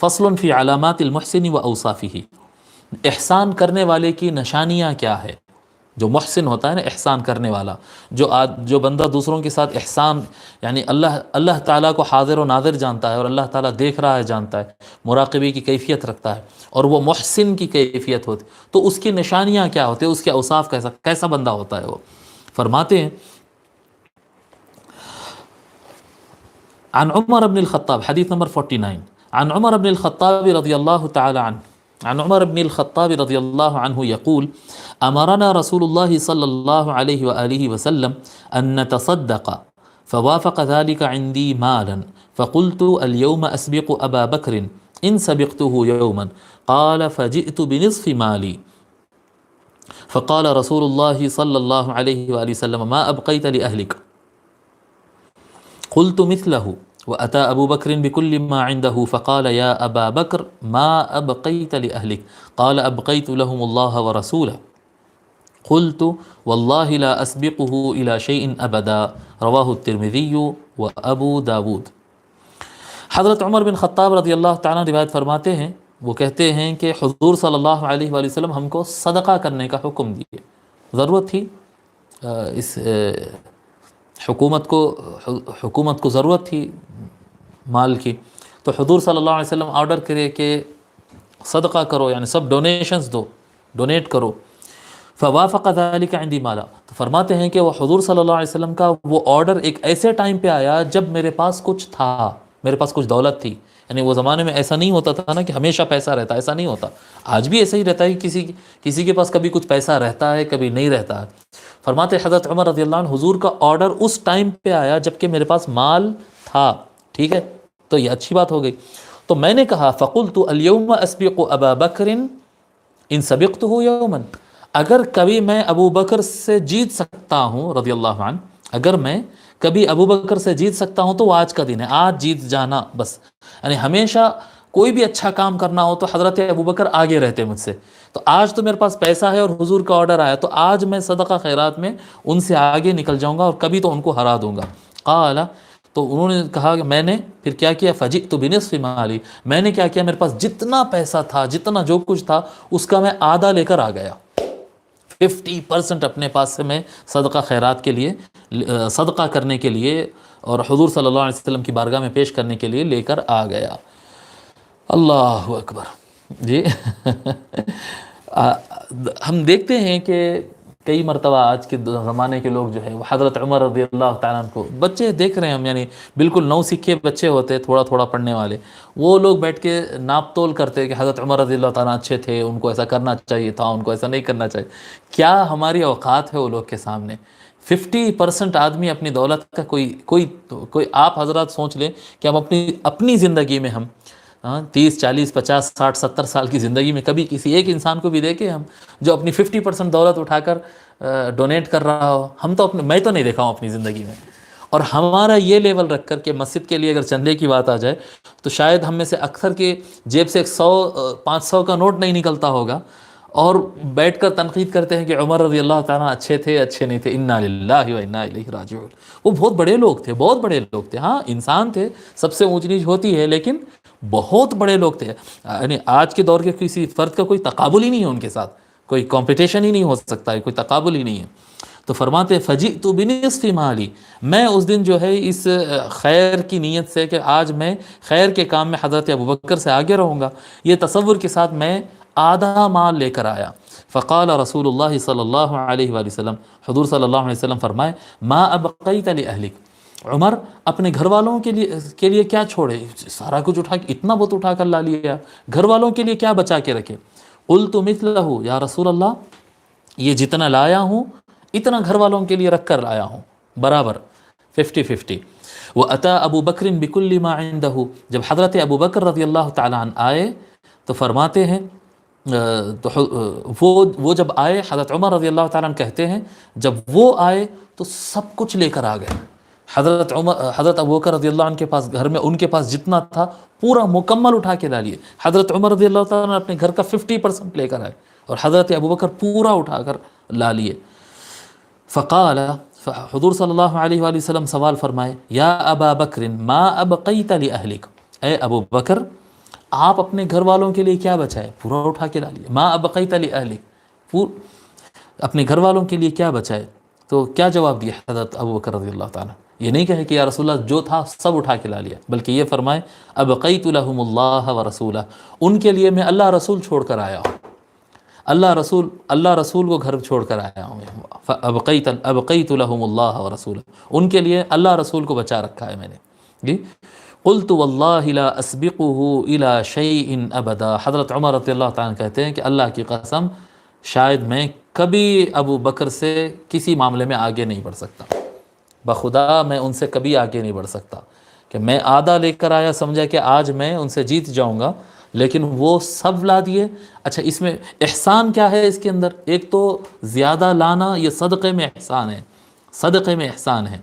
فصل فی علامات المحسن و اوصافہ، احسان کرنے والے کی نشانیاں کیا ہے؟ جو محسن ہوتا ہے نا، احسان کرنے والا، جو بندہ دوسروں کے ساتھ احسان، یعنی اللہ تعالیٰ کو حاضر و ناظر جانتا ہے، اور اللہ تعالیٰ دیکھ رہا ہے، جانتا ہے، مراقبے کی کیفیت رکھتا ہے، اور وہ محسن کی کیفیت ہوتی، تو اس کی نشانیاں کیا ہوتی ہیں، اس کے اوصاف کیسا بندہ ہوتا ہے وہ؟ فرماتے ہیں عن عمر بن الخطاب، حدیث نمبر 49، عن عمر بن الخطاب رضی اللہ تعالی عنہ، عن عمر بن الخطاب رضی اللہ عنہ یقول امرنا رسول اللہ صلی اللہ علیہ وآلہ وسلم ان نتصدق فوافق ذلك عندي مالا فقلت اليوم اسبق ابا بكر ان سبقته يوما قال فجئت بنصف مالي فقال رسول الله صلى الله عليه وآلہ وسلم ما ابقيت لأهلك قلت مثله وأتى أبو بكر بكل ما عنده فقال يا أبا بكر ما أبقيت لأهلك قال أبقيت لهم الله ورسوله قلت والله لا أسبقه إلى شيء أبدا رواه الترمذي وأبو داود۔ حضرت عمر بن خطاب رضی اللہ تعالیٰ روایت فرماتے ہیں، وہ کہتے ہیں کہ حضور صلی اللہ علیہ وآلہ وسلم ہم کو صدقہ کرنے کا حکم دیے، ضرورت تھی اس حکومت کو ضرورت تھی مال کی، تو حضور صلی اللہ علیہ وسلم آرڈر کرے کہ صدقہ کرو، یعنی سب ڈونیشنز دو، ڈونیٹ کرو۔ فوافق ذلك عندي مالا، تو فرماتے ہیں کہ وہ حضور صلی اللہ علیہ وسلم کا وہ آرڈر ایک ایسے ٹائم پہ آیا جب میرے پاس کچھ تھا، میرے پاس کچھ دولت تھی۔ یعنی وہ زمانے میں ایسا نہیں ہوتا تھا نا کہ ہمیشہ پیسہ رہتا، ایسا نہیں ہوتا، آج بھی ایسا ہی رہتا ہے، کسی کے پاس کبھی کچھ پیسہ رہتا ہے، کبھی نہیں رہتا ہے۔ فرماتے حضرت عمر رضی اللہ عنہ حضور کا آرڈر اس ٹائم پہ آیا جب کہ میرے پاس مال تھا، ٹھیک ہے، تو یہ اچھی بات ہو گئی۔ تو میں نے کہا فقلت اليوم اسبق ابا بکر ان سبقته یوما، اگر کبھی میں ابو بکر سے جیت سکتا ہوں رضی اللہ عنہ، اگر میں کبھی ابو بکر سے جیت سکتا ہوں تو وہ آج کا دن ہے، آج جیت جانا بس۔ یعنی ہمیشہ کوئی بھی اچھا کام کرنا ہو تو حضرت ابو بکر آگے رہتے مجھ سے، تو آج تو میرے پاس پیسہ ہے اور حضور کا آرڈر آیا، تو آج میں صدقہ خیرات میں ان سے آگے نکل جاؤں گا اور کبھی تو ان کو ہرا دوں گا۔ قال، تو انہوں نے کہا کہ میں نے پھر کیا کیا، فجئت بنصف مالی، میں نے کیا کیا، میرے پاس جتنا پیسہ تھا، جتنا جو کچھ تھا اس کا میں آدھا لے کر آ گیا، 50% اپنے پاس سے میں صدقہ خیرات کے لیے، صدقہ کرنے کے لیے اور حضور صلی اللہ علیہ وسلم کی بارگاہ میں پیش کرنے کے لیے لے کر آ گیا۔ اللہ اکبر جی۔ ہم دیکھتے ہیں کہ کئی مرتبہ آج کے زمانے کے لوگ جو ہے وہ حضرت عمر رضی اللہ تعالیٰ عنہ کو، بچے دیکھ رہے ہیں ہم، یعنی بالکل نو سکھے بچے ہوتے، تھوڑا تھوڑا پڑھنے والے، وہ لوگ بیٹھ کے ناپ تول کرتے کہ حضرت عمر رضی اللہ تعالیٰ اچھے تھے، ان کو ایسا کرنا چاہیے تھا، ان کو ایسا نہیں کرنا چاہیے۔ کیا ہماری اوقات ہے وہ لوگ کے سامنے؟ 50% آدمی اپنی دولت کا کوئی آپ حضرات سوچ لیں کہ ہم اپنی زندگی میں ہم 30 40 50 60 70 سال کی زندگی میں کبھی کسی ایک انسان کو بھی دیکھے ہم جو اپنی 50% دولت اٹھا کر ڈونیٹ کر رہا ہو؟ ہم تو میں تو نہیں دیکھا ہوں اپنی زندگی میں۔ اور ہمارا یہ لیول رکھ کر کہ مسجد کے لیے اگر چندے کی بات آ جائے تو شاید ہم میں سے اکثر کے جیب سے 500 کا نوٹ نہیں نکلتا ہوگا، اور بیٹھ کر تنقید کرتے ہیں کہ عمر رضی اللہ تعالیٰ اچھے تھے، اچھے نہیں تھے، انا للہ و انا الیہ راجعون۔ وہ بہت بڑے لوگ تھے، بہت بڑے لوگ تھے، ہاں انسان تھے، سب سے اونچ نیچ ہوتی ہے، لیکن بہت بڑے لوگ تھے۔ یعنی آج کے دور کے کسی فرد کا کوئی تقابل ہی نہیں ہے ان کے ساتھ، کوئی کمپٹیشن ہی نہیں ہو سکتا ہے، کوئی تقابل ہی نہیں ہے۔ تو فرماتے فجئت بنصف مالی، میں اس دن جو ہے اس خیر کی نیت سے کہ آج میں خیر کے کام میں حضرت ابوبکر سے آگے رہوں گا، یہ تصور کے ساتھ میں آدھا مال لے کر آیا۔ فقال رسول اللہ صلی اللہ علیہ وآلہ وسلم، حضور صلی اللہ علیہ وسلم فرمائے ما ابقیت لأہلک، عمر اپنے گھر والوں کے لیے کیا چھوڑے؟ سارا کچھ اٹھا کے، اتنا بہت اٹھا کر لا لیا، گھر والوں کے لیے کیا بچا کے رکھے؟ قلت مثلہ، یا رسول اللہ یہ جتنا لایا ہوں اتنا گھر والوں کے لیے رکھ کر لایا ہوں، برابر 50-50۔ وَأَتَى أَبُو بَكْرٍ بِكُلِّ مَا عِنْدَهُ، جب حضرت ابو بکر رضی اللہ تعالیٰ عنہ آئے تو فرماتے ہیں تو وہ جب آئے، حضرت عمر رضی اللہ تعالیٰ عنہ کہتے ہیں جب وہ آئے تو سب کچھ لے کر آ گئے۔ حضرت ابو بکر رضی اللہ عنہ کے پاس گھر میں ان کے پاس جتنا تھا پورا مکمل اٹھا کے لا لیے۔ حضرت عمر رضی اللہ تعالیٰ عنہ اپنے گھر کا 50% لے کر آئے اور حضرت ابو بکر پورا اٹھا کر لا لیے۔ فقال، حضور صلی اللہ علیہ وآلہ وسلم سوال فرمائے، یا ابا بکر ما ابقیت لأہلک، اے ابو بکر آپ اپنے گھر والوں کے لیے کیا بچائے؟ پورا اٹھا کے لا لیا. ما ابقیت لاہلک، اپنے گھر والوں کے لیے کیا بچائے؟ تو کیا جواب دیا حضرت ابو بکر رضی اللہ تعالیٰ؟ یہ نہیں کہے کہ یا رسول اللہ جو تھا سب اٹھا کے لا لیا، بلکہ یہ فرمائے ابقیت لہم اللہ ورسولہ، ان کے لیے میں اللہ رسول چھوڑ کر آیا ہوں، اللہ رسول کو گھر چھوڑ کر آیا ہوں. ابقیت لہم اللہ ورسولہ، ان کے لیے اللہ رسول کو بچا رکھا ہے میں نے. جی قلت واللہ لا اسبقہ الی شیء ابدا. حضرت عمر رضی اللہ تعالیٰ کہتے ہیں کہ اللہ کی قسم شاید میں کبھی ابو بکر سے کسی معاملے میں آگے نہیں بڑھ سکتا، بخدا میں ان سے کبھی آگے نہیں بڑھ سکتا. کہ میں آدھا لے کر آیا، سمجھا کہ آج میں ان سے جیت جاؤں گا، لیکن وہ سب لا دیے. اچھا اس میں احسان کیا ہے اس کے اندر؟ ایک تو زیادہ لانا یہ صدقے میں احسان ہے، صدقے میں احسان ہے،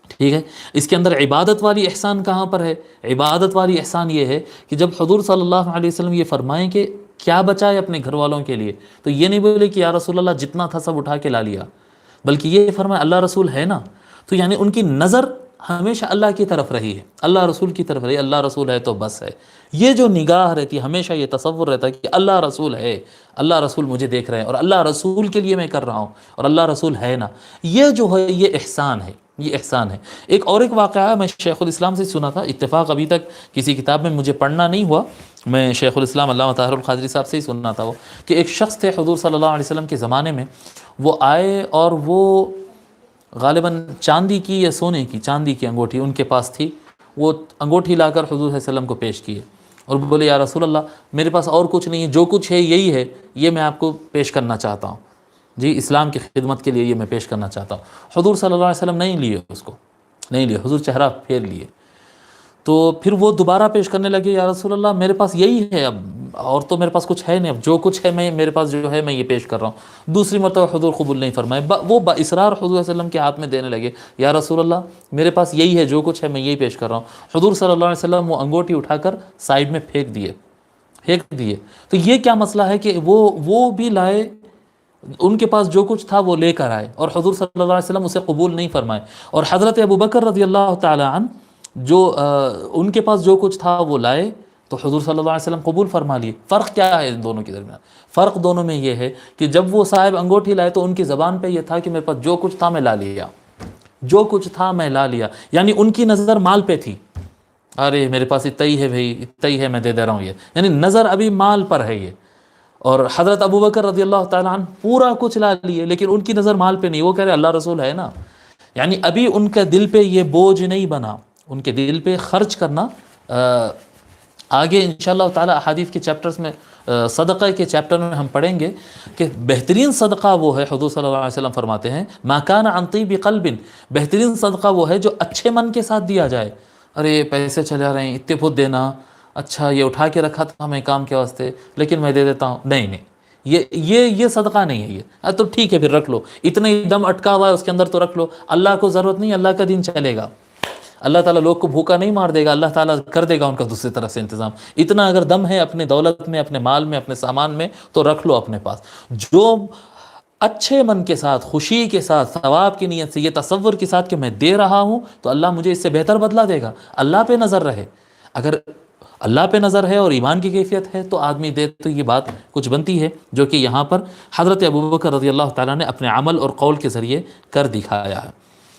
ٹھیک ہے. اس کے اندر عبادت والی احسان کہاں پر ہے؟ عبادت والی احسان یہ ہے کہ جب حضور صلی اللہ علیہ وسلم یہ فرمائیں کہ کیا بچائے اپنے گھر والوں کے لیے، تو یہ نہیں بولے کہ یا رسول اللہ جتنا تھا سب اٹھا کے لا لیا، بلکہ یہ فرمایا اللہ رسول ہے نا. تو یعنی ان کی نظر ہمیشہ اللہ کی طرف رہی ہے، اللہ رسول کی طرف رہی، اللہ رسول ہے تو بس ہے. یہ جو نگاہ رہتی ہے، ہمیشہ یہ تصور رہتا ہے کہ اللہ رسول ہے، اللہ رسول مجھے دیکھ رہے ہیں اور اللہ رسول کے لیے میں کر رہا ہوں اور اللہ رسول ہے نا. یہ جو ہے یہ احسان ہے، یہ احسان ہے. ایک واقعہ میں شیخ الاسلام سے سنا تھا، اتفاق ابھی تک کسی کتاب میں مجھے پڑھنا نہیں ہوا، میں شیخ الاسلام علامہ طاہر القادری صاحب سے ہی سننا تھا وہ، کہ ایک شخص تھے حضور صلی اللہ علیہ وسلم کے زمانے میں، وہ آئے اور وہ غالباً چاندی کی یا سونے کی، چاندی کی انگوٹھی ان کے پاس تھی. وہ انگوٹھی لا کر حضور صلی اللہ علیہ وسلم کو پیش کیے اور بولے یا رسول اللہ میرے پاس اور کچھ نہیں ہے، جو کچھ ہے یہی ہے، یہ میں آپ کو پیش کرنا چاہتا ہوں، جی اسلام کی خدمت کے لیے یہ میں پیش کرنا چاہتا ہوں. حضور صلی اللہ علیہ وسلم نہیں لیے، اس کو نہیں لیے، حضور چہرہ پھیر لیے. تو پھر وہ دوبارہ پیش کرنے لگے یا رسول اللہ میرے پاس یہی ہے، اب اور تو میرے پاس کچھ ہے نہیں، اب جو کچھ ہے میرے پاس جو ہے میں یہ پیش کر رہا ہوں. دوسری مرتبہ حضور قبول نہیں فرمائے، وہ باصرار حضور صلی اللہ علیہ وسلم کے ہاتھ میں دینے لگے یا رسول اللہ میرے پاس یہی ہے، جو کچھ ہے میں یہی پیش کر رہا ہوں. حضور صلی اللہ علیہ وسلم وہ انگوٹھی اٹھا کر سائیڈ میں پھینک دیے. تو یہ کیا مسئلہ ہے کہ وہ بھی لائے، ان کے پاس جو کچھ تھا وہ لے کر آئے اور حضور صلی اللہ علیہ وسلم اسے قبول نہیں فرمائے. اور حضرت ابو بکر رضی اللہ تعالی عنہ جو ان کے پاس جو کچھ تھا وہ لائے تو حضور صلی اللہ علیہ وسلم قبول فرما لیے. فرق کیا ہے ان دونوں کے درمیان؟ فرق دونوں میں یہ ہے کہ جب وہ صاحب انگوٹھی لائے تو ان کی زبان پہ یہ تھا کہ میرے پاس جو کچھ تھا میں لا لیا، جو کچھ تھا میں لا لیا، یعنی ان کی نظر مال پہ تھی. ارے میرے پاس اتنا ہی ہے بھائی، اتنا ہی ہے میں دے رہا ہوں، یہ یعنی نظر ابھی مال پر ہے یہ. اور حضرت ابو بکر رضی اللہ تعالیٰ عنہ پورا کچھ لا لیے لیکن ان کی نظر مال پہ نہیں، وہ کہہ رہے اللہ رسول ہے نا. یعنی ابھی ان کے دل پہ یہ بوجھ نہیں بنا، ان کے دل پہ خرچ کرنا. آگے انشاءاللہ تعالی احادیث کے چیپٹرز میں، صدقہ کے چیپٹر میں ہم پڑھیں گے کہ بہترین صدقہ وہ ہے، حضور صلی اللہ علیہ وسلم فرماتے ہیں ما کان عن طیب قلب، بہترین صدقہ وہ ہے جو اچھے من کے ساتھ دیا جائے. ارے پیسے چلے آ رہے ہیں اتنے بہت دینا، اچھا یہ اٹھا کے رکھا تھا ہمیں کام کے واسطے لیکن میں دے دیتا ہوں، نہیں یہ صدقہ نہیں ہے. یہ تو ٹھیک ہے پھر رکھ لو، اتنا ہی دم اٹکا ہوا ہے اس کے اندر تو رکھ لو، اللہ کو ضرورت نہیں، اللہ کا دین چلے گا، اللہ تعالیٰ لوگ کو بھوکا نہیں مار دے گا، اللہ تعالیٰ کر دے گا ان کا دوسری طرف سے انتظام. اتنا اگر دم ہے اپنے دولت میں، اپنے مال میں، اپنے سامان میں تو رکھ لو اپنے پاس. جو اچھے من کے ساتھ، خوشی کے ساتھ، ثواب کی نیت سے، یہ تصور کے ساتھ کہ میں دے رہا ہوں تو اللہ مجھے اس سے بہتر بدلہ دے گا، اللہ پہ نظر رہے. اگر اللہ پہ نظر ہے اور ایمان کی کیفیت ہے تو آدمی دے تو یہ بات کچھ بنتی ہے، جو کہ یہاں پر حضرت ابوبکر رضی اللہ تعالیٰ نے اپنے عمل اور قول کے ذریعے کر دکھایا ہے.